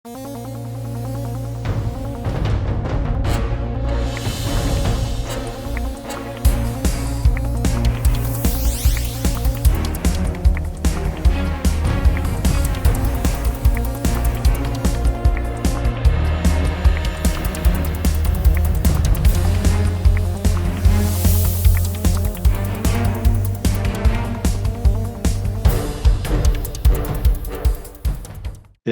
It's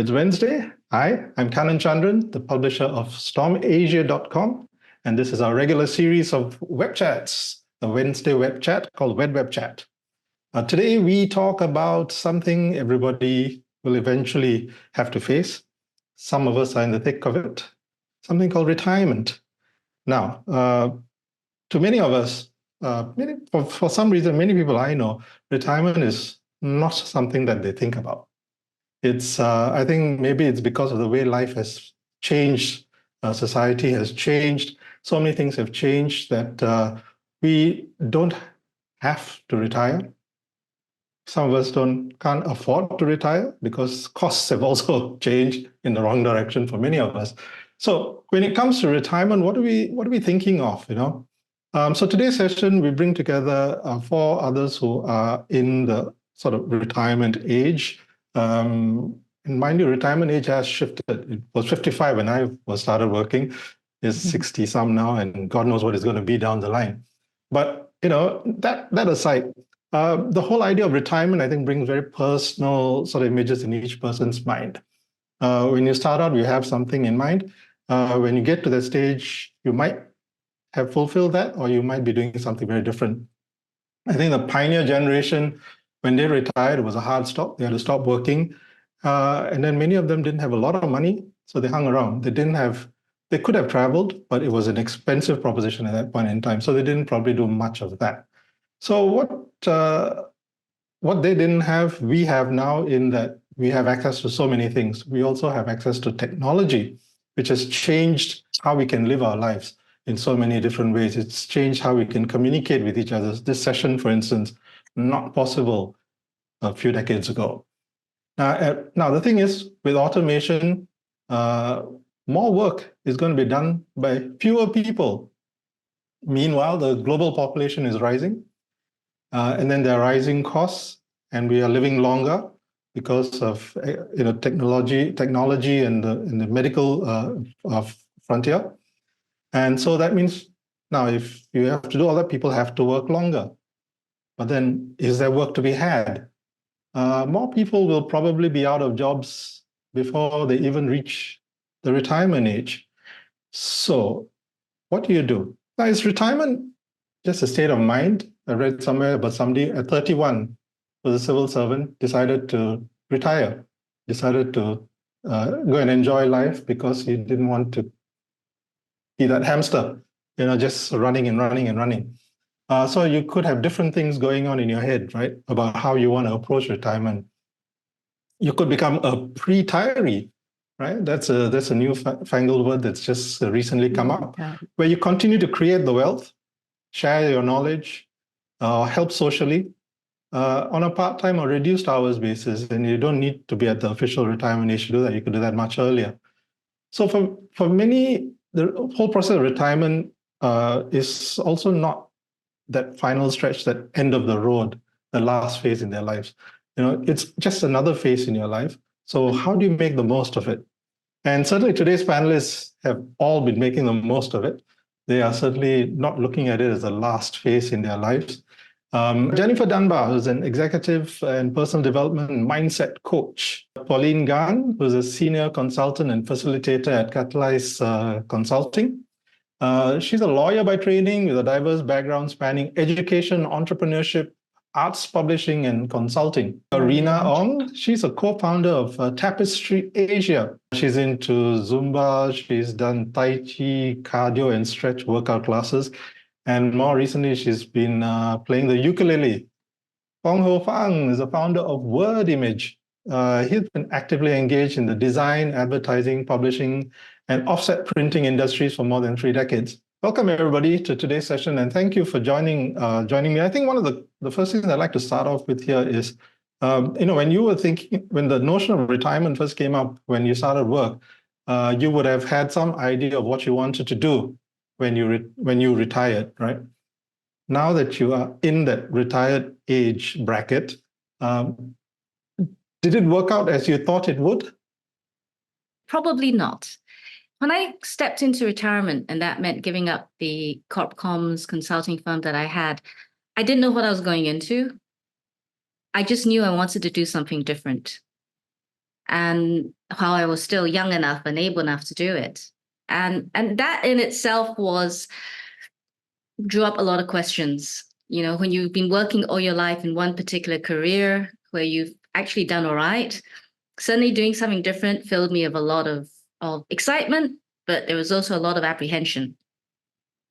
Wednesday. Hi, I'm Kanan Chandran, the publisher of StormAsia.com, and this is our regular series of web chats, the Wednesday web chat called Web Chat. Today we talk about something everybody will eventually have to face. Some of us are in the thick of it, something called retirement. Now, to many of us, for some reason, many people I know, retirement is not something that they think about. It's, I think maybe it's because of the way life has changed, society has changed, so many things have changed that we don't have to retire. Some of us can't afford to retire because costs have also changed in the wrong direction for many of us. So when it comes to retirement, what are we thinking of, So today's session, we bring together 4 others who are in the sort of retirement age. And mind you, retirement age has shifted. It was 55 when I started working. It's 60 some now, and God knows what it's going to be down the line. But that aside, the whole idea of retirement, I think, brings very personal sort of images in each person's mind. When you start out, you have something in mind. When you get to that stage, you might have fulfilled that, or you might be doing something very different. I think the pioneer generation, when they retired, it was a hard stop. They had to stop working. And then many of them didn't have a lot of money, so they hung around. They could have traveled, but it was an expensive proposition at that point in time. So they didn't probably do much of that. So what they didn't have, we have now, in that we have access to so many things. We also have access to technology, which has changed how we can live our lives in so many different ways. It's changed how we can communicate with each other. This session, for instance, not possible a few decades ago. Now the thing is, with automation, more work is going to be done by fewer people. Meanwhile, the global population is rising, and then there are rising costs, and we are living longer because of technology and the medical frontier. And so that means now, if you have to do all that, people have to work longer. But then, is there work to be had? More people will probably be out of jobs before they even reach the retirement age. So what do you do? Now, is retirement just a state of mind? I read somewhere about somebody at 31 was a civil servant, decided to retire, decided to go and enjoy life because he didn't want to be that hamster, just running and running and running. So you could have different things going on in your head, right, about how you want to approach retirement. You could become a pre-tiree, right? That's a new fangled word that's just recently come up, where you continue to create the wealth, share your knowledge, help socially on a part-time or reduced hours basis, and you don't need to be at the official retirement age to do that. You could do that much earlier. So for many, the whole process of retirement is also not that final stretch, that end of the road, the last phase in their lives. It's just another phase in your life. So how do you make the most of it? And certainly today's panelists have all been making the most of it. They are certainly not looking at it as the last phase in their lives. Jennifer Dunbar, who's an executive and personal development and mindset coach. Pauline Gan, who's a senior consultant and facilitator at Catalyze Consulting. She's a lawyer by training with a diverse background spanning education, entrepreneurship, arts publishing, and consulting. Rina Ong, she's a co-founder of Tapestry Asia. She's into Zumba, she's done Tai Chi, cardio, and stretch workout classes. And more recently, she's been playing the ukulele. Fong Ho Fang is the founder of Word Image. He's been actively engaged in the design, advertising, publishing, and offset printing industries for more than 3 decades. Welcome, everybody, to today's session, and thank you for joining me. I think one of the first things I'd like to start off with here is When you were thinking, when the notion of retirement first came up, when you started work, you would have had some idea of what you wanted to do when you retired, right? Now that you are in that retired age bracket, did it work out as you thought it would? Probably not. When I stepped into retirement, and that meant giving up the corp comms consulting firm that I had, I didn't know what I was going into. I just knew I wanted to do something different. And while I was still young enough and able enough to do it. And that in itself drew up a lot of questions. When you've been working all your life in one particular career where you've actually done all right, suddenly doing something different filled me with a lot of excitement, but there was also a lot of apprehension.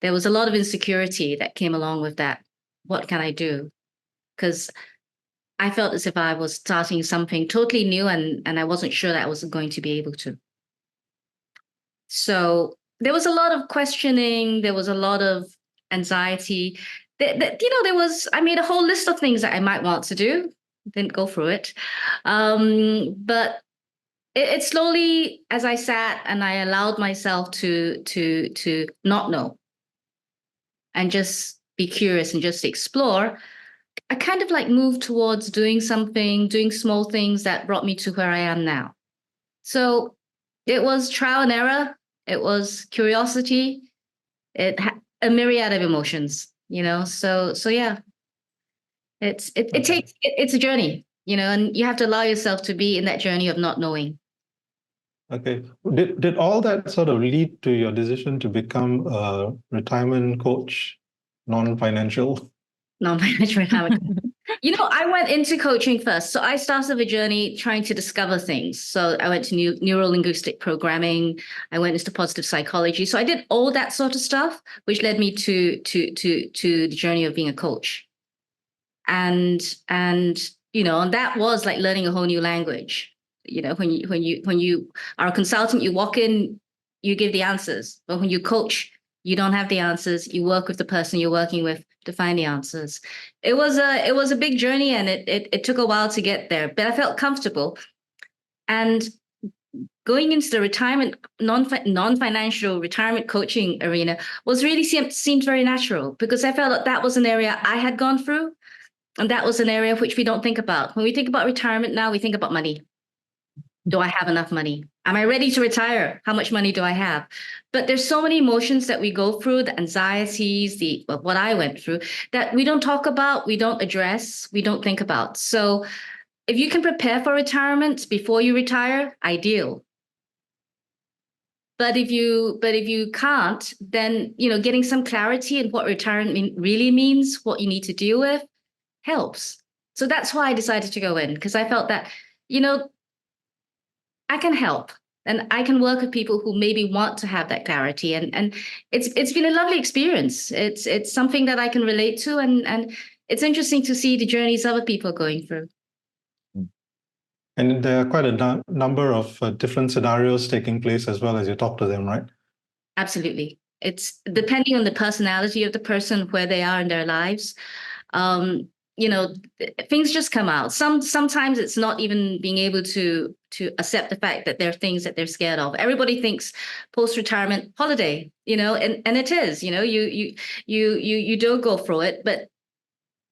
There was a lot of insecurity that came along with that. What can I do? Because I felt as if I was starting something totally new and I wasn't sure that I was going to be able to. So there was a lot of questioning. There was a lot of anxiety. I made a whole list of things that I might want to do. Didn't go through it. But it slowly, as I sat and I allowed myself to not know and just be curious and just explore, I kind of like moved towards doing small things that brought me to where I am now. So it was trial and error. It was curiosity. It had a myriad of emotions, So yeah, it's a journey, and you have to allow yourself to be in that journey of not knowing. Okay. Did all that sort of lead to your decision to become a retirement coach, non-financial? Non-financial retirement. I went into coaching first. So I started the journey trying to discover things. So I went to neuro-linguistic programming. I went into positive psychology. So I did all that sort of stuff, which led me to the journey of being a coach. And that was like learning a whole new language. When you are a consultant, you walk in, you give the answers. But when you coach, you don't have the answers. You work with the person you're working with to find the answers. It was a big journey, and it took a while to get there, but I felt comfortable. And going into the retirement, non-financial retirement coaching arena was really seemed very natural, because I felt that was an area I had gone through, and that was an area which we don't think about. When we think about retirement now, we think about money. Do I have enough money? Am I ready to retire? How much money do I have? But there's so many emotions that we go through, the anxieties, what I went through, that we don't talk about, we don't address, we don't think about. So if you can prepare for retirement before you retire, ideal. But if you can't, then getting some clarity in what retirement really means, what you need to deal with, helps. So that's why I decided to go in, because I felt that I can help, and I can work with people who maybe want to have that clarity. And it's been a lovely experience. It's something that I can relate to, and it's interesting to see the journeys other people are going through. And there are quite a number of different scenarios taking place as well as you talk to them, right? Absolutely. It's depending on the personality of the person, where they are in their lives. Things just come out. Sometimes it's not even being able to accept the fact that there are things that they're scared of. Everybody thinks post-retirement holiday, and it is, you don't go through it, but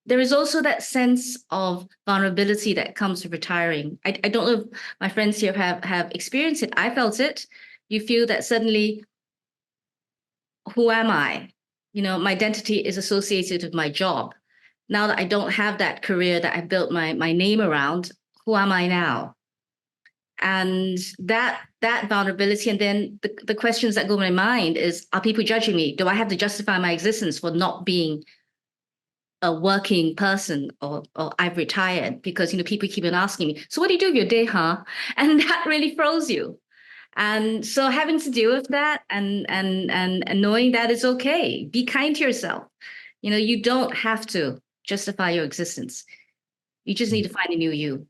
there is also that sense of vulnerability that comes with retiring. I don't know if my friends here have experienced it. I felt it. You feel that suddenly, who am I? My identity is associated with my job. Now that I don't have that career that I built my name around, who am I now? And that vulnerability, and then the questions that go in my mind is, are people judging me? Do I have to justify my existence for not being a working person, or I've retired? Because people keep on asking me, so what do you do with your day, huh? And that really throws you. And so having to deal with that, and knowing that it's okay. Be kind to yourself. You don't have to justify your existence. You just need to find a new you.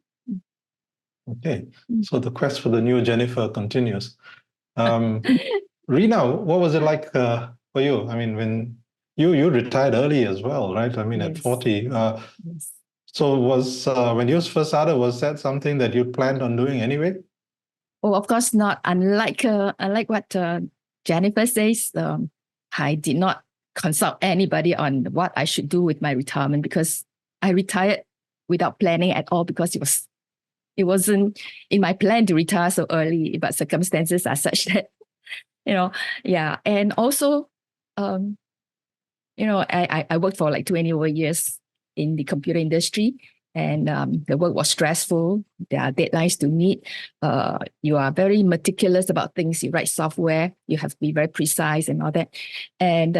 Okay. So the quest for the new Jennifer continues. Rina, what was it like for you? I mean, when you retired early as well, right? I mean, Yes. at 40. Yes. So was when you first started, was that something that you planned on doing anyway? Oh, of course not. Unlike what Jennifer says, I did not consult anybody on what I should do with my retirement because I retired without planning at all because it wasn't in my plan to retire so early, but circumstances are such that, yeah. And also, I worked for like 20 over years in the computer industry, and the work was stressful. There are deadlines to meet. You are very meticulous about things. You write software. You have to be very precise and all that. And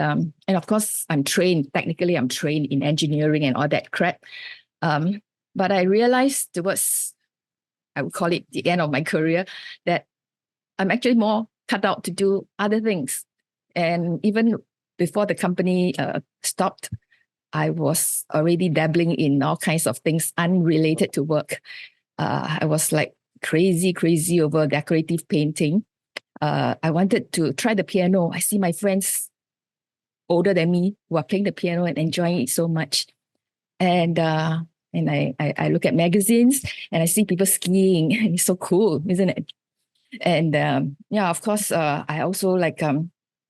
of course, technically I'm trained in engineering and all that crap. But I realized towards, I would call it the end of my career, that I'm actually more cut out to do other things. And even before the company stopped, I was already dabbling in all kinds of things unrelated to work. I was like crazy over decorative painting. I wanted to try the piano. I see my friends older than me who are playing the piano and enjoying it so much. And I look at magazines and I see people skiing. It's so cool, isn't it? And of course, I also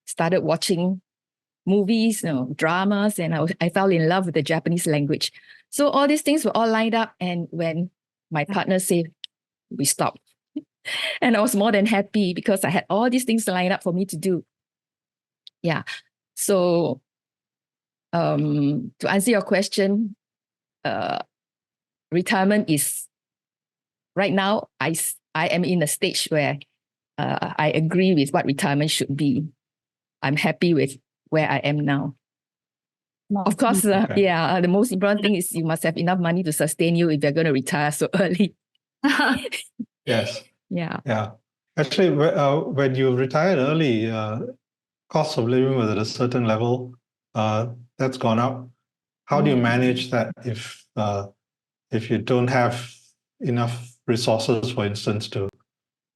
started watching movies, dramas, and I fell in love with the Japanese language. So all these things were all lined up. And when my partner said, we stopped. And I was more than happy because I had all these things lined up for me to do. Yeah. So to answer your question, retirement is right now, I am in a stage where I agree with what retirement should be. I'm happy with where I am now. Of course, the most important thing is you must have enough money to sustain you if you're going to retire so early. Yes. Yeah. Actually, when you retired early, cost of living was at a certain level. That's gone up. How do you manage that if you don't have enough resources, for instance, to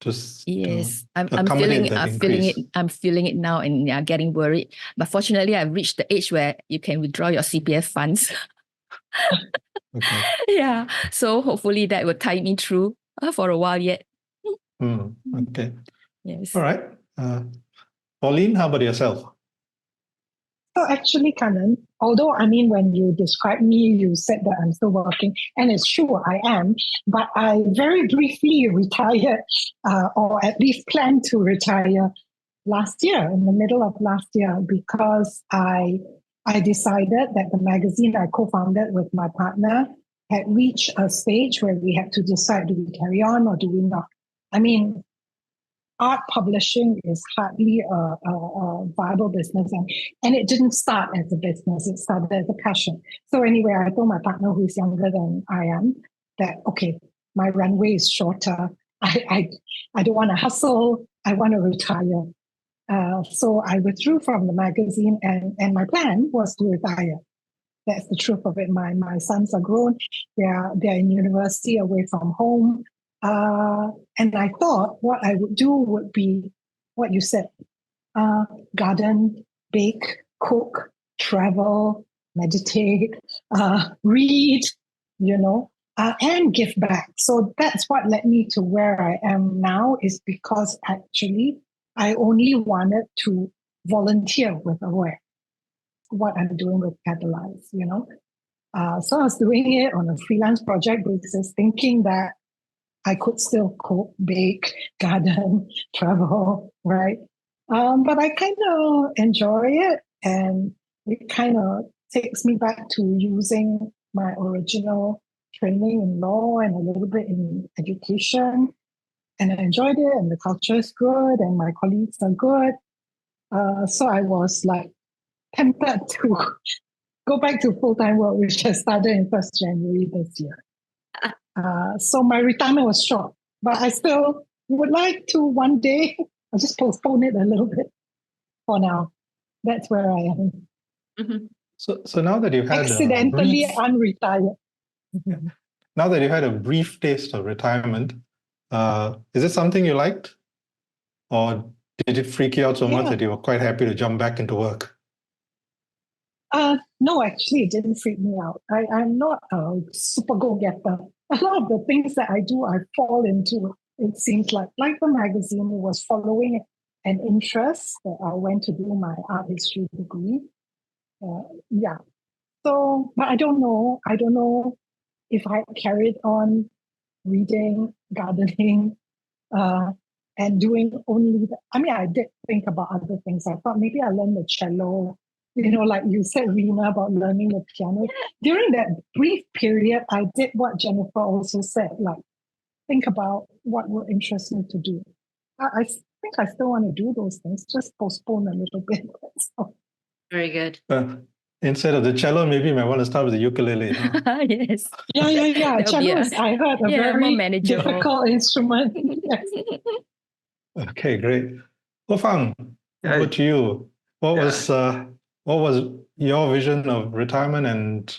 accommodate that increase? I'm feeling it now and getting worried. But fortunately, I've reached the age where you can withdraw your CPF funds. Okay. Yeah. So hopefully that will tide me through for a while yet. Okay. Yes. All right. Pauline, how about yourself? So actually, Kanan, although when you described me, you said that I'm still working, and it's true, I am, but I very briefly retired, or at least planned to retire last year, in the middle of last year, because I decided that the magazine I co-founded with my partner had reached a stage where we had to decide, do we carry on or do we not? Art publishing is hardly a viable business, and it didn't start as a business, it started as a passion. So anyway, I told my partner, who's younger than I am, that okay, my runway is shorter. I don't want to hustle, I want to retire. So I withdrew from the magazine, and my plan was to retire. That's the truth of it. My sons are grown, they're in university, away from home. And I thought what I would do would be what you said, garden, bake, cook, travel, meditate, read, and give back. So that's what led me to where I am now, is because actually I only wanted to volunteer with Aware, what I'm doing with Catalyze, So I was doing it on a freelance project basis, thinking that I could still cook, bake, garden, travel, right? But I kind of enjoy it, and it kind of takes me back to using my original training in law and a little bit in education. And I enjoyed it, and the culture is good, and my colleagues are good. So I was like tempted to go back to full-time work, which I started in 1st January this year. So my retirement was short, but I still would like to one day. I'll just postpone it a little bit for now. That's where I am. Mm-hmm. So now that you've had accidentally unretired. Now that you've had a brief taste of retirement, is it something you liked, or did it freak you out so much that you were quite happy to jump back into work? No, actually, it didn't freak me out. I'm not a super go-getter. A lot of the things that I do, I fall into. It seems like the magazine was following an interest that I went to do my art history degree. Yeah. So, but I don't know. I don't know if I carried on reading, gardening, and doing only. I mean, I did think about other things. I thought maybe I learned the cello. Like you said, Rena, about learning the piano. During that brief period, I did what Jennifer also said, like think about what will interest me to do. I think I still want to do those things, just postpone a little bit. So, Very good. Instead of the cello, maybe you might want to start with the ukulele. Huh? Yes. yeah. That'll be Cello is, I heard, a more very manageable. difficult instrument. Yes. Okay, great. Fang, Yeah. over to you. What Yeah. was your vision of retirement, and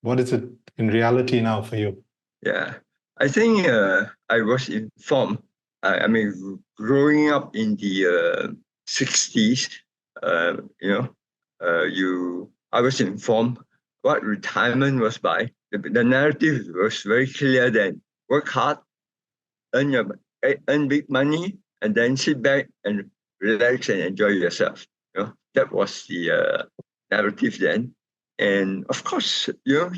what is it in reality now for you? Yeah, I think I was informed. I mean, growing up in the 60s, I was informed what retirement was by. The narrative was very clear then. Work hard, earn big money, and then sit back and relax and enjoy yourself. That was the narrative then. And of course, you are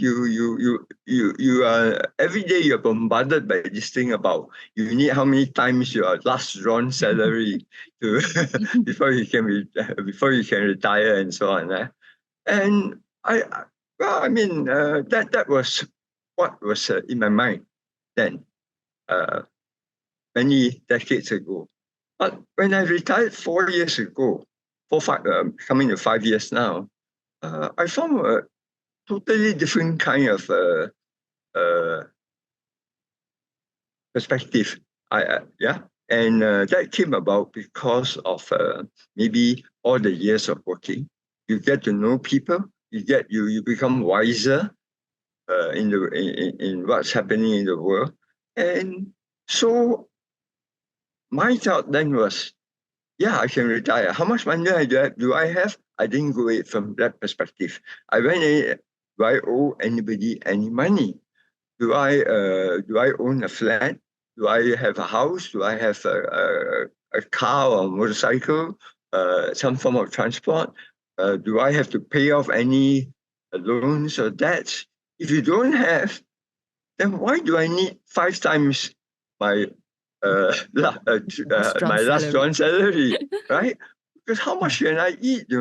every day you're bombarded by this thing about you need how many times your last drawn salary to before you can retire and so on. And that was what was in my mind then, many decades ago. But when I retired 4 years ago, coming to 5 years now, I found a totally different kind of perspective. And that came about because of maybe all the years of working. You get to know people. You become wiser in what's happening in the world. And so my thought then was, yeah, I can retire. How much money do I have? I didn't go it from that perspective. I went in, do I owe anybody any money? Do I own a flat? Do I have a house? Do I have a car or a motorcycle? Some form of transport? Do I have to pay off any loans or debts? If you don't have, then why do I need 5 times my my last drawn salary, right? Because how much can I eat,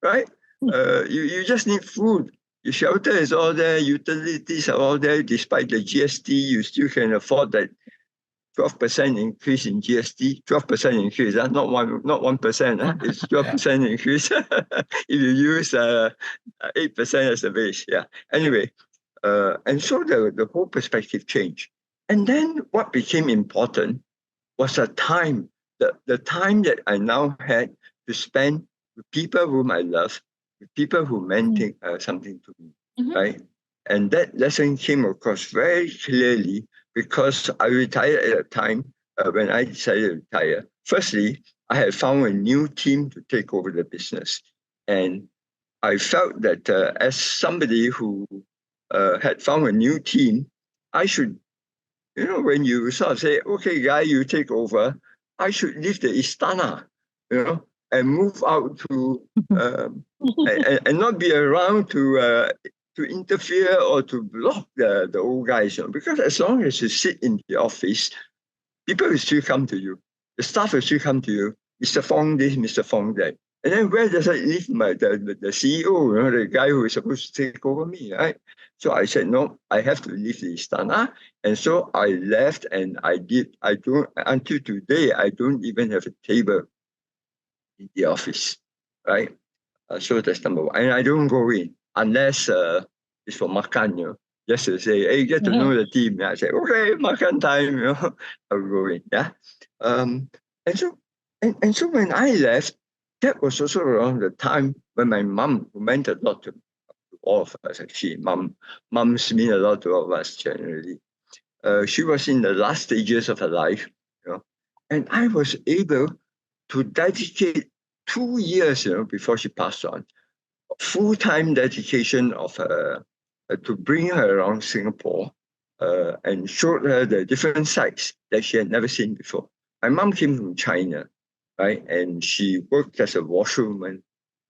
right? You just need food. Your shelter is all there, utilities are all there. Despite the GST, you still can afford that 12% increase in GST. 12% increase, not 1%. It's 12% increase if you use 8% as a base. Yeah. Anyway, and so the whole perspective changed. And then what became important was the time that I now had to spend with people whom I love, with people who meant something to me, right? And that lesson came across very clearly because I retired at a time when I decided to retire. Firstly, I had found a new team to take over the business. And I felt that as somebody who had found a new team, I should, when you sort of say, okay, guy, you take over, I should leave the Istana, and move out to, and not be around to interfere or to block the old guys. Because as long as you sit in the office, people will still come to you. The staff will still come to you. Mr. Fong this, Mr. Fong that. And then where does I leave the CEO, the guy who is supposed to take over me, right? So I said, no, I have to leave the Istana. And so I left and until today, I don't even have a table in the office, right? So that's number one. And I don't go in unless it's for makan, just to say, hey, get to know the team. I say, okay, makan time, I'll go in, yeah. And so when I left, that was also around the time when my mom, who meant a lot to all of us, actually, moms mean a lot to all of us generally. She was in the last stages of her life, and I was able to dedicate 2 years, before she passed on, full-time dedication of her to bring her around Singapore and showed her the different sites that she had never seen before. My mom came from China, right? And she worked as a washerwoman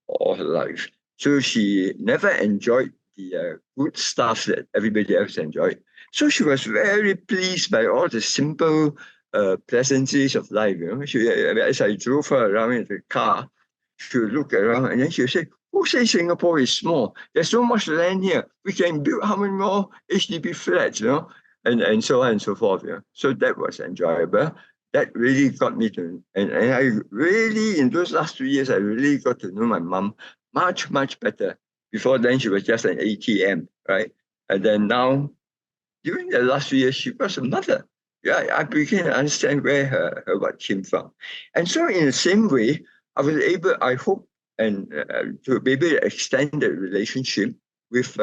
all her life. So she never enjoyed the good stuff that everybody else enjoyed. So she was very pleased by all the simple pleasantries of life. You know, as I drove her around in the car, she would look around and then she would say, "Who says Singapore is small? There's so much land here. We can build how many more HDB flats, you know?" And so on and so forth. You know? So that was enjoyable. That really got me to, and I really, in those last 2 years, I really got to know my mom much, much better. Before then, she was just an ATM, right? And then now, during the last 2 years, she was a mother. Yeah, I began to understand where her what came from. And so in the same way, I was able, I hope, and to be able to extend the relationship with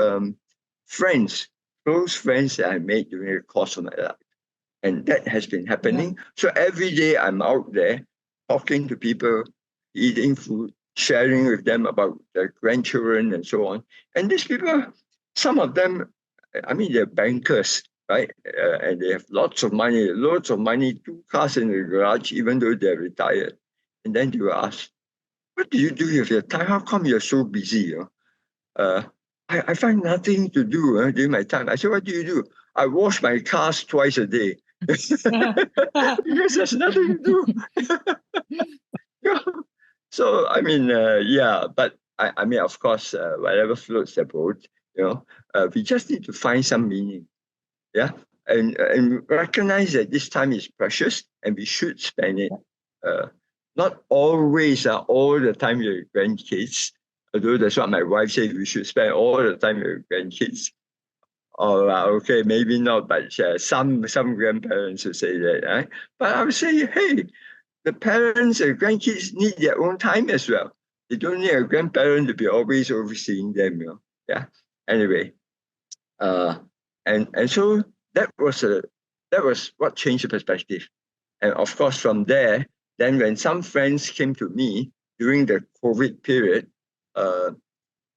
friends, close friends that I made during the course of my life. And that has been happening. Yeah. So every day I'm out there talking to people, eating food, sharing with them about their grandchildren and so on. And these people, some of them, I mean, they're bankers, right? And they have lots of money, 2 cars in the garage, even though they're retired. And then they will ask, "What do you do with your time? How come you're so busy?" I find nothing to do during my time. I said, "What do you do?" "I wash my cars twice a day." Because there's nothing to do. So, I mean, yeah, but I mean, of course, whatever floats the boat, you know, we just need to find some meaning. Yeah. And recognize that this time is precious and we should spend it. Not always all the time with your grandkids, although that's what my wife said, we should spend all the time with your grandkids. Oh, okay, maybe not, but some grandparents would say that. Right? But I would say, hey, the parents and grandkids need their own time as well. They don't need a grandparent to be always overseeing them. You know? Yeah. Anyway, and so that was what changed the perspective. And of course, from there, then when some friends came to me during the COVID period,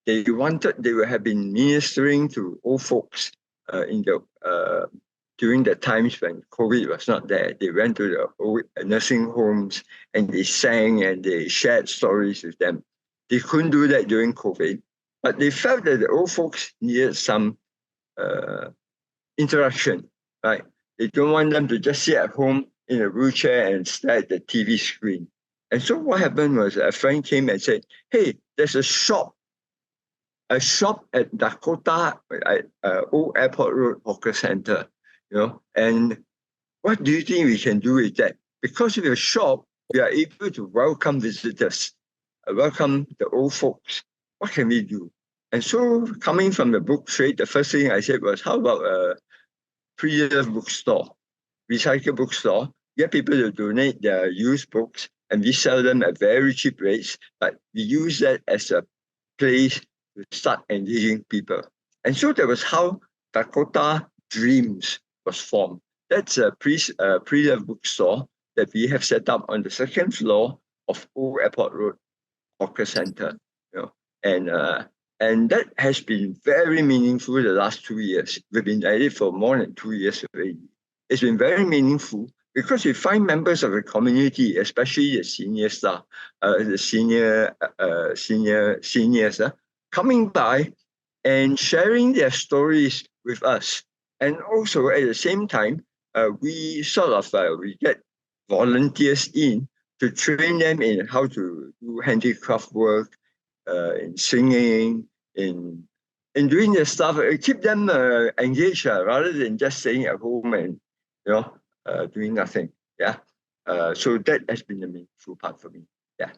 they would have been ministering to old folks during the times when COVID was not there. They went to the old nursing homes and they sang and they shared stories with them. They couldn't do that during COVID, but they felt that the old folks needed some interaction, right? They don't want them to just sit at home in a wheelchair and stare at the TV screen. And so what happened was a friend came and said, "Hey, there's a shop at Dakota, Old Airport Road Hawker Center, you know, and what do you think we can do with that? Because with a shop, we are able to welcome visitors, welcome the old folks. What can we do?" And so coming from the book trade, the first thing I said was, how about a pre-loved bookstore, recycle bookstore, get people to donate their used books, and we sell them at very cheap rates, but we use that as a place to start engaging people. And so that was how Dakota Dreams was formed. That's a pre-loved bookstore that we have set up on the second floor of Old Airport Road Hawker Center. You know, and that has been very meaningful the last 2 years. We've been at it for more than 2 years already. It's been very meaningful because we find members of the community, especially the senior staff, seniors, coming by and sharing their stories with us. And also at the same time, we sort of we get volunteers in to train them in how to do handicraft work, in singing, in doing their stuff, keep them engaged rather than just staying at home and doing nothing. Yeah. So that has been the meaningful part for me. Yeah.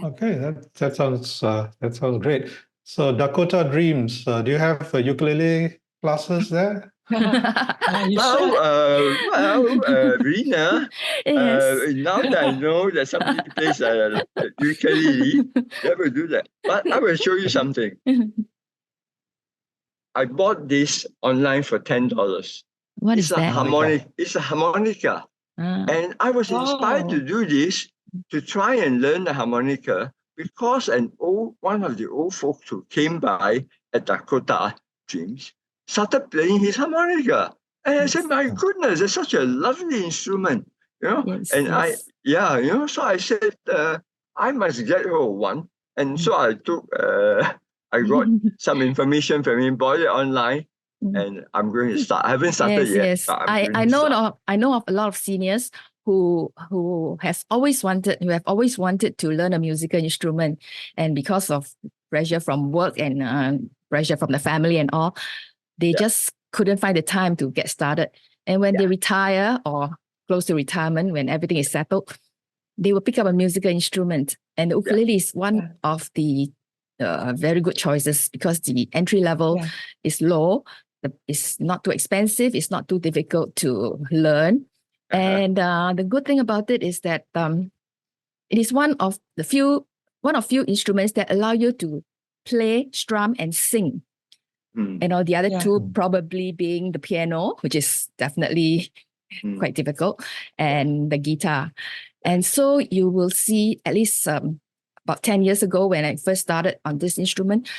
Okay, that sounds great. So Dakota Dreams, do you have ukulele classes there? Rina, Yes. now that I know that somebody plays ukulele, never do that. But I will show you something. I bought this online for $10. What is that? It's a harmonica. And I was inspired to do this, to try and learn the harmonica because one of the old folks who came by at Dakota Dreams started playing his harmonica. And I said, my goodness, it's such a lovely instrument, Yes, and yes. so I said, I must get hold of one. And so I got some information from him, bought it online, and I'm going to start. I haven't started Yes, yet. yes. But I know of a lot of seniors who have always wanted to learn a musical instrument, and because of pressure from work and pressure from the family and all, they just couldn't find the time to get started. And when they retire or close to retirement, when everything is settled, they will pick up a musical instrument. And the ukulele is one of the very good choices because the entry level is low. It's not too expensive. It's not too difficult to learn. And the good thing about it is that it is one of few instruments that allow you to play, strum, and sing. And all the other two probably being the piano, which is definitely quite difficult, and the guitar. And so you will see at least about 10 years ago when I first started on this instrument,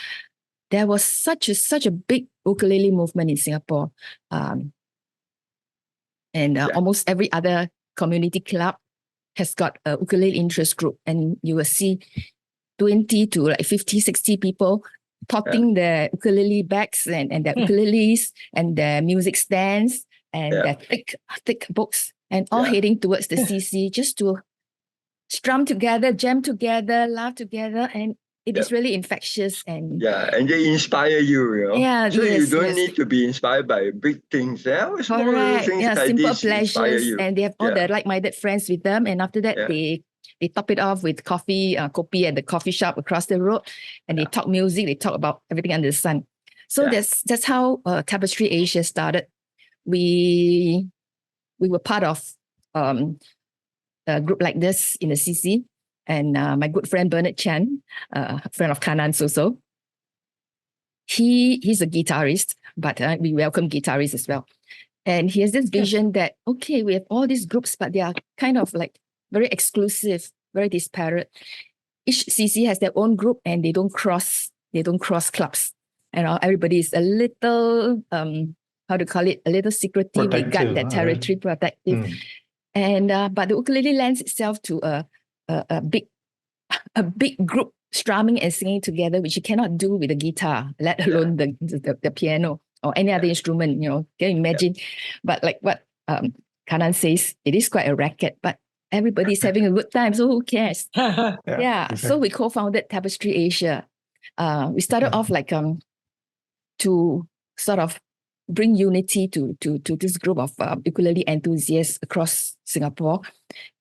there was such a big ukulele movement in Singapore. Almost every other community club has got a ukulele interest group, and you will see 20 to like 50, 60 people toting their ukulele bags and their ukuleles and their music stands and their thick books, and all heading towards the CC just to strum together, jam together, laugh together, and it is really infectious. And and they inspire you, so you don't need to be inspired by big things. Small little things like simple this inspire pleasures, you. and they have all the like-minded friends with them, and after that they top it off with coffee, kopi at the coffee shop across the road, and they talk music, they talk about everything under the sun. So that's how Tapestry Asia started. We were part of a group like this in the CC, and my good friend Bernard Chan, a friend of Kanan's also, he's a guitarist, but we welcome guitarists as well. And he has this vision that, okay, we have all these groups, but they are kind of like very exclusive, very disparate. Each CC has their own group, and they don't cross clubs. And everybody is a little, how to call it, a little secretive. We got that territory, protective. And but the ukulele lends itself to a big group strumming and singing together, which you cannot do with the guitar, let alone the piano or any other instrument. Can you imagine? But like what Kanan says, it is quite a racket, but everybody's having a good time, so who cares? Exactly. So we co-founded Tapestry Asia. We started off like to sort of bring unity to this group of ukulele enthusiasts across Singapore.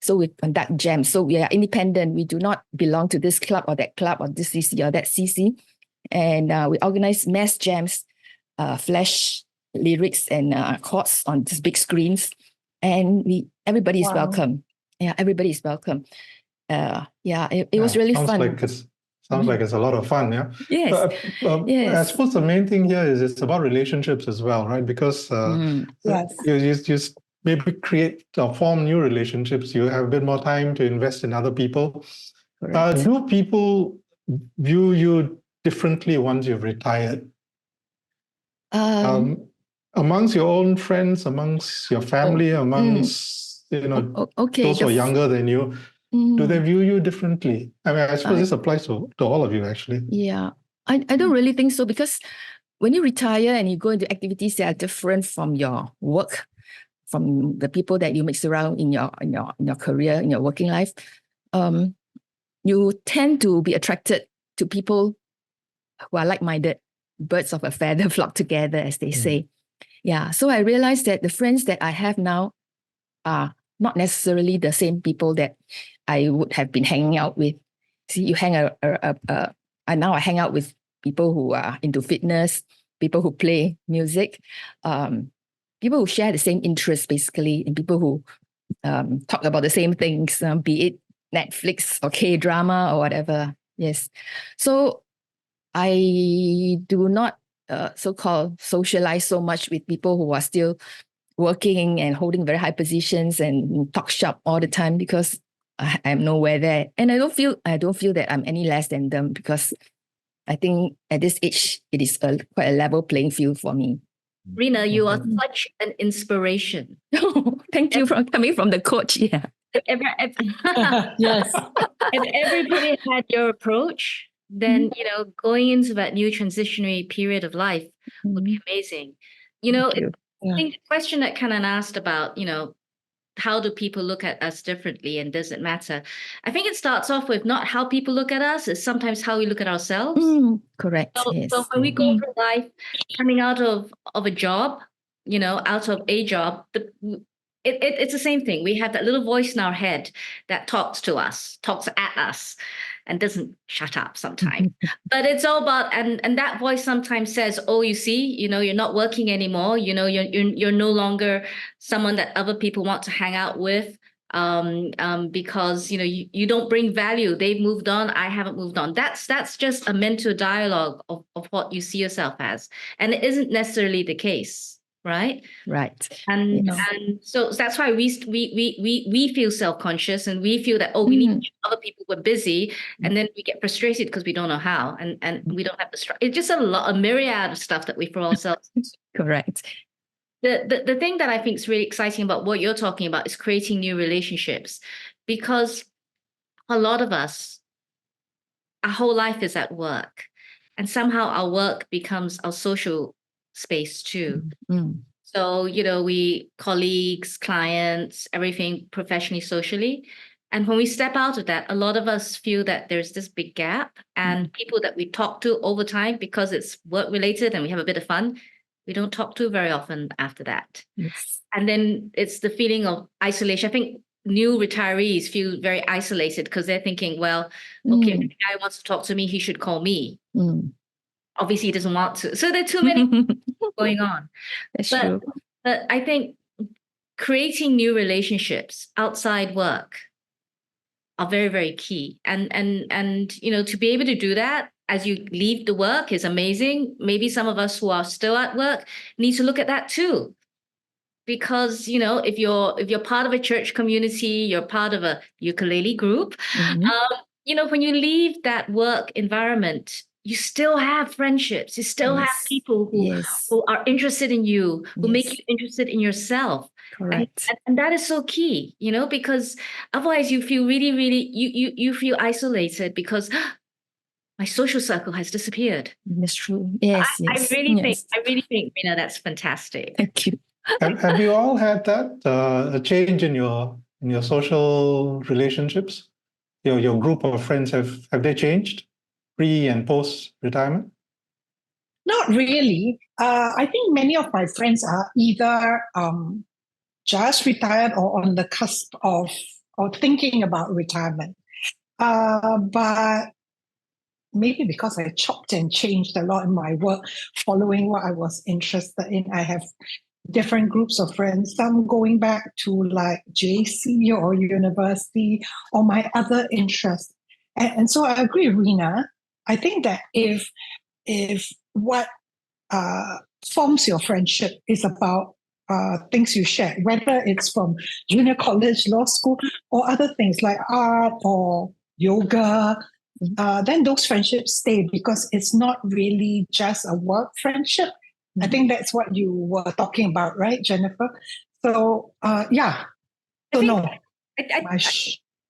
So we conduct jams. So we are independent. We do not belong to this club or that club or this CC or that CC. And we organize mass jams, flash lyrics and chords on these big screens. And everybody is welcome. Yeah, everybody is welcome. It was really fun. Sounds like it's a lot of fun, yeah? Yes. I suppose the main thing here is it's about relationships as well, right? Because you maybe create or form new relationships. You have a bit more time to invest in other people. Do people view you differently once you've retired? Amongst your own friends, amongst your family, amongst those who are younger than you, do they view you differently? I mean, I suppose this applies to all of you, actually. Yeah, I don't really think so, because when you retire and you go into activities that are different from your work, from the people that you mix around in your career, in your working life, you tend to be attracted to people who are like-minded, birds of a feather flock together, as they say. Yeah, so I realized that the friends that I have now are not necessarily the same people that I would have been hanging out with. See, you now I hang out with people who are into fitness, people who play music, people who share the same interests, basically, and people who talk about the same things, be it Netflix or K-drama or whatever. Yes. So I do not so-called socialize so much with people who are still working and holding very high positions and talk shop all the time, because I'm nowhere there. And I don't feel that I'm any less than them, because I think at this age, it is quite a level playing field for me. Rena, you are such an inspiration. Thank you for coming from the coach. Yeah. Yes. If everybody had your approach, then going into that new transitionary period of life would be amazing. Thank you. I think the question that Kanan asked about, how do people look at us differently, and does it matter? I think it starts off with not how people look at us, it's sometimes how we look at ourselves. Correct. So, yes. so when we go through life, coming out of a job, out of a job, it's the same thing. We have that little voice in our head that talks at us, and doesn't shut up sometimes. But it's all about, and that voice sometimes says, oh, you see, you're not working anymore. You're no longer someone that other people want to hang out with. Because you don't bring value. They've moved on, I haven't moved on. That's just a mental dialogue of what you see yourself as, and it isn't necessarily the case, right? And so that's why we feel self-conscious, and we feel that we need to show other people we're busy, and then we get frustrated because we don't know how, and we don't have the it's just a myriad of stuff that we throw ourselves into. Correct. The thing that I think is really exciting about what you're talking about is creating new relationships, because a lot of us, our whole life is at work, and somehow our work becomes our social space too. So, we colleagues, clients, everything professionally, socially. And when we step out of that, a lot of us feel that there's this big gap, and people that we talk to over time, because it's work related and we have a bit of fun, we don't talk to very often after that. Yes. And then it's the feeling of isolation. I think new retirees feel very isolated because they're thinking, well, okay, if the guy wants to talk to me, he should call me. Obviously, he doesn't want to. So there are too many going on. That's true. But I think creating new relationships outside work are very, very key. And to be able to do that as you leave the work is amazing. Maybe some of us who are still at work need to look at that too. Because, if you're part of a church community, you're part of a ukulele group, when you leave that work environment, you still have friendships. You still have people who are interested in you, who make you interested in yourself. Correct. And that is so key, because otherwise you feel really, really, you feel isolated because my social circle has disappeared. That's true. Yes. I really think, that's fantastic. Thank you. Have you all had that a change in your social relationships? Your group of friends, have they changed pre and post retirement? Not really. I think many of my friends are either just retired or on the cusp of or thinking about retirement. But maybe because I chopped and changed a lot in my work, following what I was interested in, I have different groups of friends, some going back to like JC or university or my other interests. And so I agree, Rena. I think that if what forms your friendship is about things you share, whether it's from junior college, law school, or other things like art or yoga, then those friendships stay because it's not really just a work friendship. I think that's what you were talking about, right, Jennifer? So, yeah. So, I think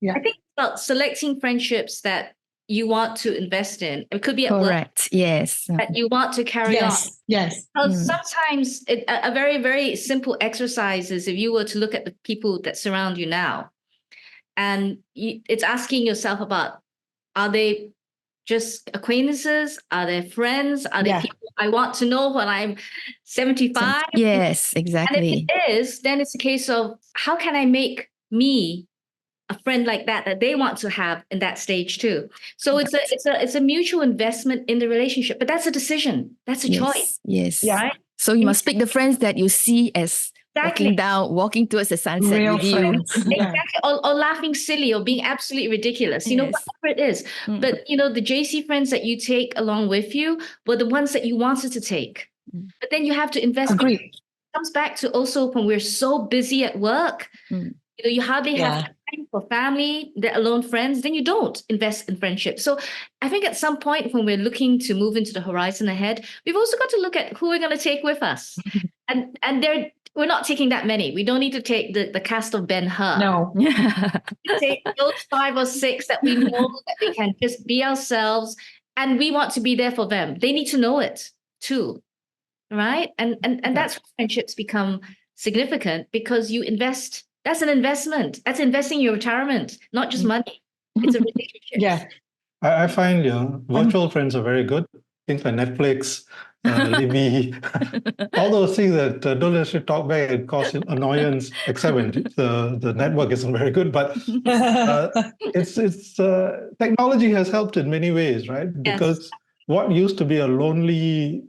it's about selecting friendships that you want to invest in. It could be at work. Yes. That you want to carry on. Yes. Because sometimes a very, very simple exercise is if you were to look at the people that surround you now, and it's asking yourself about, are they just acquaintances? Are they friends? Are they people I want to know when I'm 75? Yes, exactly. And if it is, then it's a case of how can I make me a friend like that they want to have in that stage too. So it's a mutual investment in the relationship, but that's a decision. That's a choice. Yes. Right? So you must pick the friends that you see as walking towards the sunset real with you. friends. Exactly. Or laughing silly or being absolutely ridiculous, whatever it is. But, the JC friends that you take along with you were the ones that you wanted to take. But then you have to invest. Agreed. It comes back to also when we're so busy at work, you hardly have time for family, let alone friends, then you don't invest in friendship. So I think at some point when we're looking to move into the horizon ahead, we've also got to look at who we're going to take with us. And we're not taking that many. We don't need to take the cast of Ben-Hur. No. Take those 5 or 6 that we know that they can just be ourselves, and we want to be there for them. They need to know it too, right? And that's where friendships become significant, because you invest. That's an investment. That's investing in your retirement, not just money. It's a relationship. Yeah. I find virtual friends are very good. Things like Netflix, Libby, all those things that don't actually talk back and cause annoyance, except when the network isn't very good. But it's technology has helped in many ways, right? Because what used to be a lonely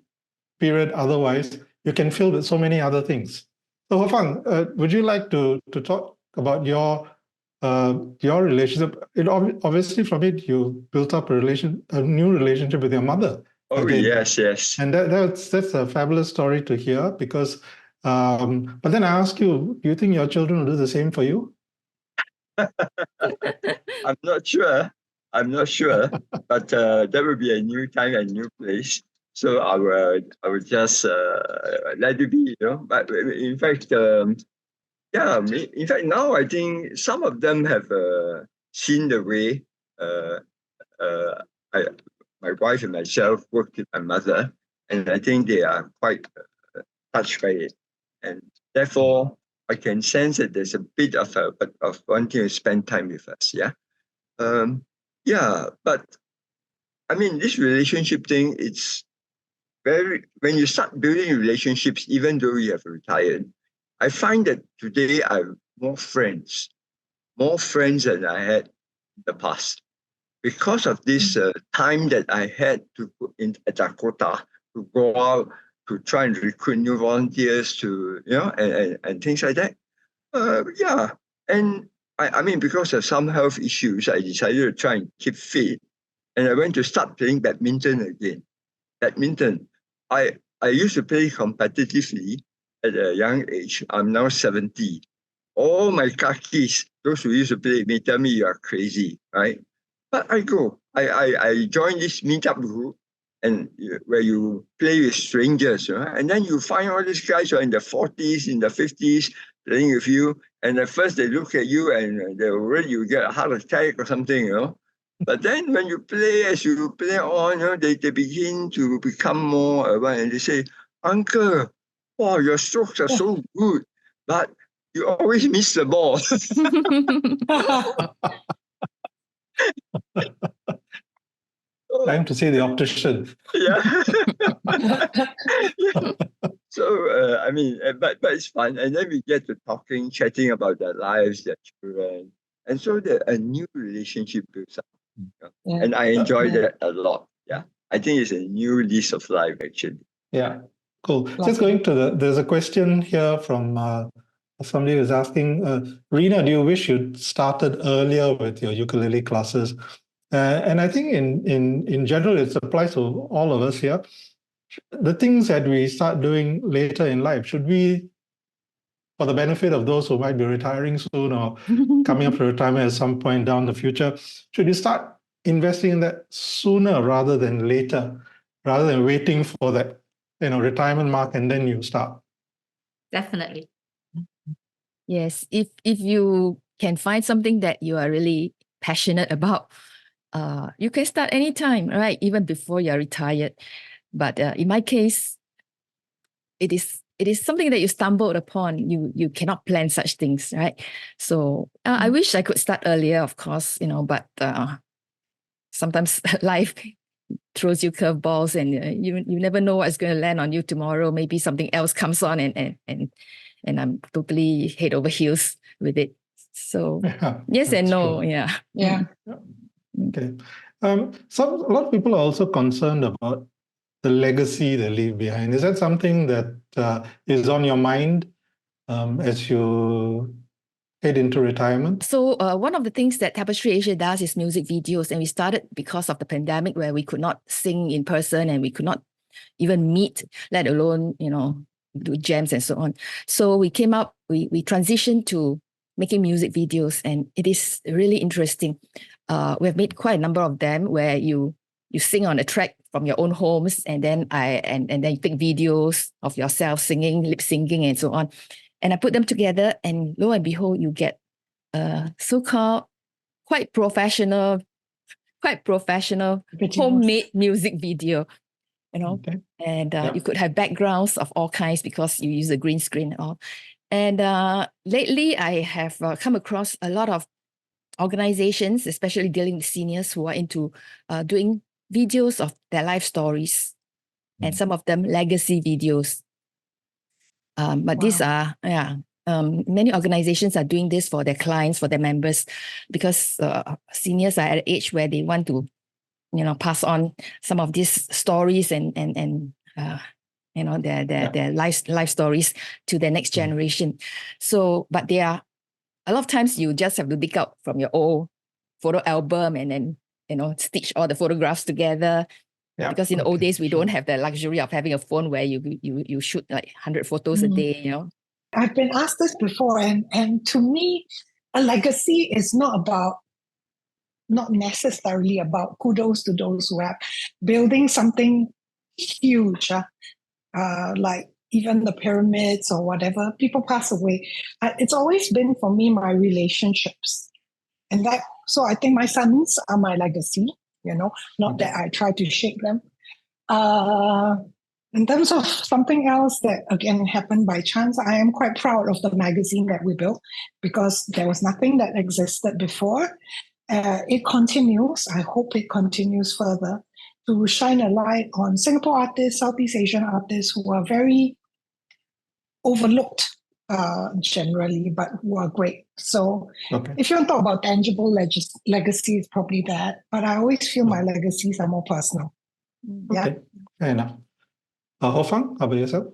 period otherwise, you can fill with so many other things. So, Hofang, would you like to talk about your relationship? Obviously, from it, you built up a new relationship with your mother. Oh, again. yes. And that's a fabulous story to hear, because, but then I ask you, do you think your children will do the same for you? I'm not sure, but that will be a new time and new place. So I will just let it be, But in fact, in fact, now I think some of them have seen the way my wife and myself worked with my mother, and I think they are quite touched by it, and therefore I can sense that there's a bit of wanting to spend time with us. But I mean, this relationship thing, it's when you start building relationships, even though you have retired, I find that today I have more friends than I had in the past, because of this time that I had to put in at Dakota to go out to try and recruit new volunteers to, and things like that. And I mean, because of some health issues, I decided to try and keep fit, and I went to start playing badminton again. I used to play competitively at a young age. I'm now 70. All my kakis, those who used to play with me, tell me you are crazy, right? But I go. I joined this meetup group, and where you play with strangers, and then you find all these guys who are in their 40s, in their 50s, playing with you. And at first they look at you and they're worried you get a heart attack or something, But then when you play, as you play on, they begin to become more advanced, and they say, "Uncle, wow, your strokes are so good, but you always miss the ball." Time to see the optician. Yeah. So, I mean, but it's fun. And then we get to chatting about their lives, their children. And so a new relationship builds up. Yeah. And I enjoy that a lot. Yeah. I think it's a new lease of life, actually. Yeah, cool. Just going to there's a question here from somebody who's asking, Rena, do you wish you'd started earlier with your ukulele classes? And I think in general, it applies to all of us here. The things that we start doing later in life, should we, for the benefit of those who might be retiring soon or coming up to retirement at some point down the future, should you start investing in that sooner rather than later, rather than waiting for that retirement mark and then you start? Definitely. Yes, if you can find something that you are really passionate about, you can start anytime, right? Even before you're retired. But in my case, it is something that you stumbled upon. You cannot plan such things, right? So I wish I could start earlier, of course, but sometimes life throws you curveballs, and you never know what's going to land on you tomorrow. Maybe something else comes on, and I'm totally head over heels with it. So yes and no, true. yeah. Okay. A lot of people are also concerned about the legacy they leave behind. Is that something that is on your mind as you head into retirement? So one of the things that Tapestry Asia does is music videos, and we started because of the pandemic, where we could not sing in person and we could not even meet, let alone do jams and so on. So we came up, we transitioned to making music videos, and it is really interesting. We have made quite a number of them where you sing on a track from your own homes, and then then you take videos of yourself singing, lip syncing, and so on. And I put them together, and lo and behold, you get a so-called quite professional Videos. homemade music video, you know. Okay. And Yeah. you could have backgrounds of all kinds because you use a green screen and all. And lately, I have come across a lot of organizations, especially dealing with seniors, who are into doing videos of their life stories, and some of them legacy videos. But these are, many organizations are doing this for their clients, for their members, because seniors are at an age where they want to, pass on some of these stories and their life stories to their next generation. So, but they are, a lot of times you just have to dig out from your old photo album and then, stitch all the photographs together. Yeah. Because in the old days, we sure. don't have the luxury of having a phone where you shoot like 100 photos a day, I've been asked this before, and to me, a legacy is not necessarily about kudos to those who have building something huge, like even the pyramids or whatever. People pass away. It's always been for me my relationships, and so I think my sons are my legacy. Not that I try to shape them. In terms of something else that again happened by chance, I am quite proud of the magazine that we built, because there was nothing that existed before. It continues. I hope it continues further to shine a light on Singapore artists, Southeast Asian artists who are very overlooked generally, but who are great. So if you want to talk about tangible legacy, it's probably that. But I always feel my legacies are more personal. Okay, fair enough. Ho Fang, how about yourself?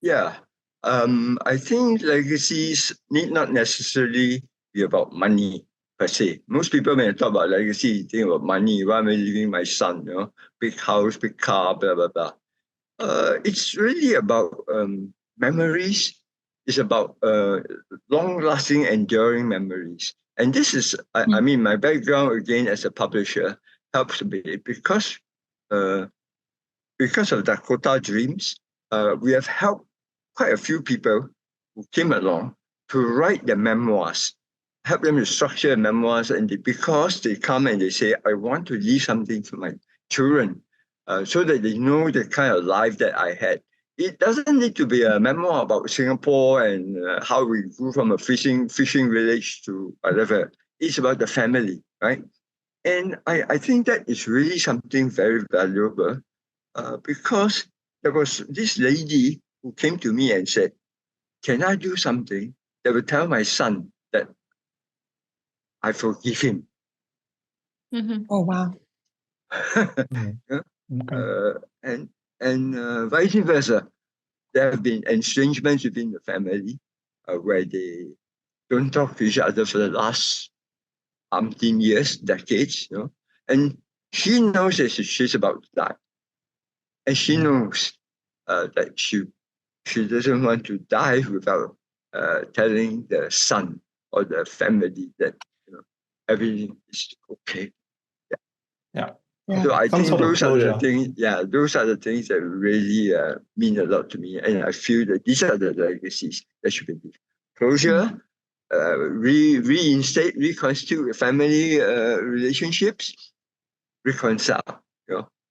Yeah. I think legacies need not necessarily be about money per se. Most people, when they talk about legacy, think about money. Why am I leaving my son? Big house, big car, blah, blah, blah. It's really about memories. It's about long-lasting, enduring memories. And this is, I mean, my background, again, as a publisher, helps a bit because of Dakota Dreams, we have helped quite a few people who came along to write their memoirs, help them to structure memoirs, and because they come and they say, I want to leave something to my children, so that they know the kind of life that I had. It doesn't need to be a memoir about Singapore and how we grew from a fishing village to whatever. It's about the family, right? And I think that is really something very valuable. Because there was this lady who came to me and said, can I do something that will tell my son that I forgive him? Mm-hmm. Oh, wow. And vice versa. There have been estrangements within the family where they don't talk to each other for the last umpteen years, decades, and she knows that she's about to die. And she knows that she doesn't want to die without telling the son or the family that everything is okay. Yeah. So I think those are the closure. things. Yeah, those are the things that really mean a lot to me, and I feel that these are the legacies that should be given. Closure, reinstate, reconstitute family relationships, reconcile.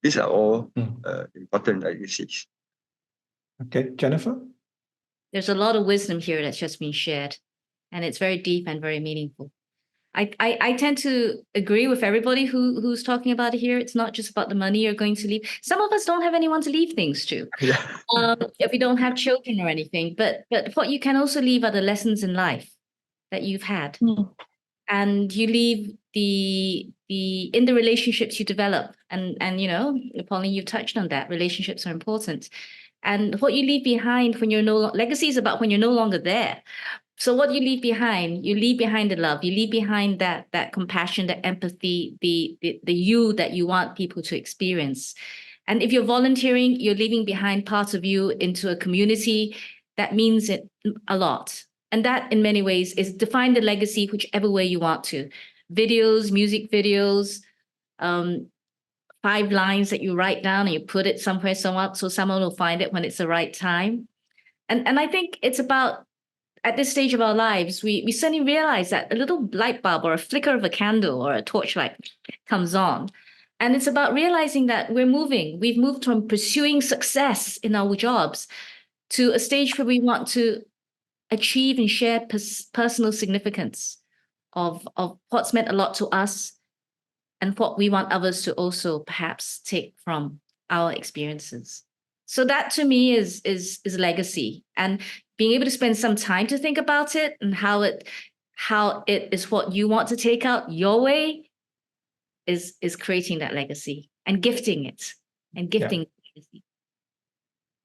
These are all important legacies. Okay, Jennifer? There's a lot of wisdom here that's just been shared, and it's very deep and very meaningful. I tend to agree with everybody who's talking about it here. It's not just about the money you're going to leave. Some of us don't have anyone to leave things to. Yeah. If we don't have children or anything, but what you can also leave are the lessons in life that you've had. And you leave in the relationships you develop. And Pauline, you've touched on that. Relationships are important. And what you leave behind when you're legacy is about when you're no longer there. So what you leave behind the love, you leave behind that compassion, that empathy, the you that you want people to experience. And if you're volunteering, you're leaving behind parts of you into a community that means it a lot. And that in many ways is define the legacy whichever way you want to. Videos, music videos, 5 lines that you write down and you put it somewhere, so someone will find it when it's the right time. And I think it's about, at this stage of our lives, we suddenly realize that a little light bulb or a flicker of a candle or a torchlight comes on. And it's about realizing that we're moving. We've moved from pursuing success in our jobs to a stage where we want to achieve and share personal significance of what's meant a lot to us and what we want others to also perhaps take from our experiences. So that to me is legacy, and being able to spend some time to think about it and how it is what you want to take out your way is creating that legacy and gifting it and gifting legacy.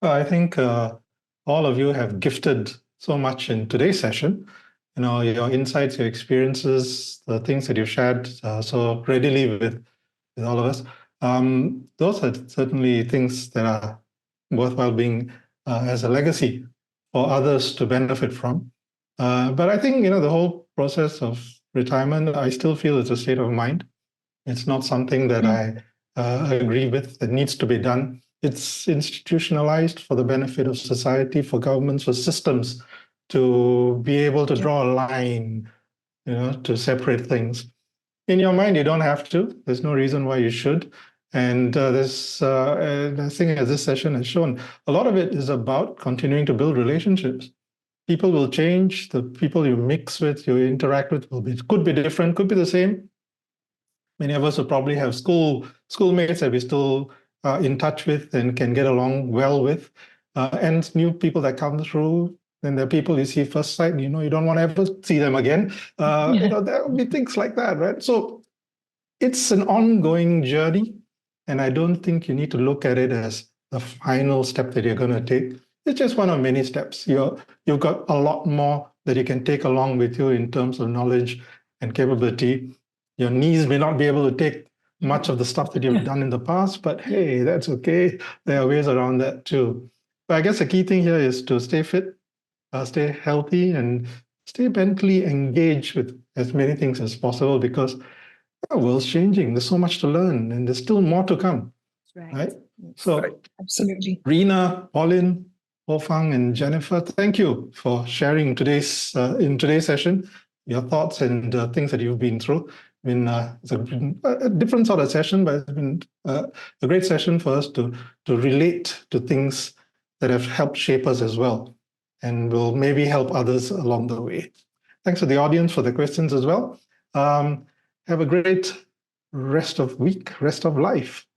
I think all of you have gifted so much in today's session. Your insights, your experiences, the things that you've shared so readily with all of us. Those are certainly things that are worthwhile being as a legacy for others to benefit from. But I think, the whole process of retirement, I still feel it's a state of mind. It's not something that I agree with that needs to be done. It's institutionalized for the benefit of society, for governments, for systems to be able to draw a line, to separate things. In your mind, you don't have to. There's no reason why you should. And I think as this session has shown, a lot of it is about continuing to build relationships. People will change. The people you mix with, you interact with, could be different, could be the same. Many of us will probably have schoolmates that we still in touch with and can get along well with, and new people that come through. And the people you see first sight, you don't want to ever see them again. There will be things like that, right? So it's an ongoing journey, and I don't think you need to look at it as the final step that you're going to take. It's just one of many steps. You've got a lot more that you can take along with you in terms of knowledge and capability. Your knees may not be able to take much of the stuff that you've done in the past, but hey, that's okay. There are ways around that too. But I guess the key thing here is to stay fit, stay healthy, and stay mentally engaged with as many things as possible, because the world's changing. There's so much to learn, and there's still more to come. Right? So, Absolutely. Rina, Pauline, Ho-Fang, and Jennifer, thank you for sharing in today's session your thoughts and things that you've been through. It's a different sort of session, but it's been a great session for us to relate to things that have helped shape us as well, and will maybe help others along the way. Thanks to the audience for the questions as well. Have a great rest of week, rest of life.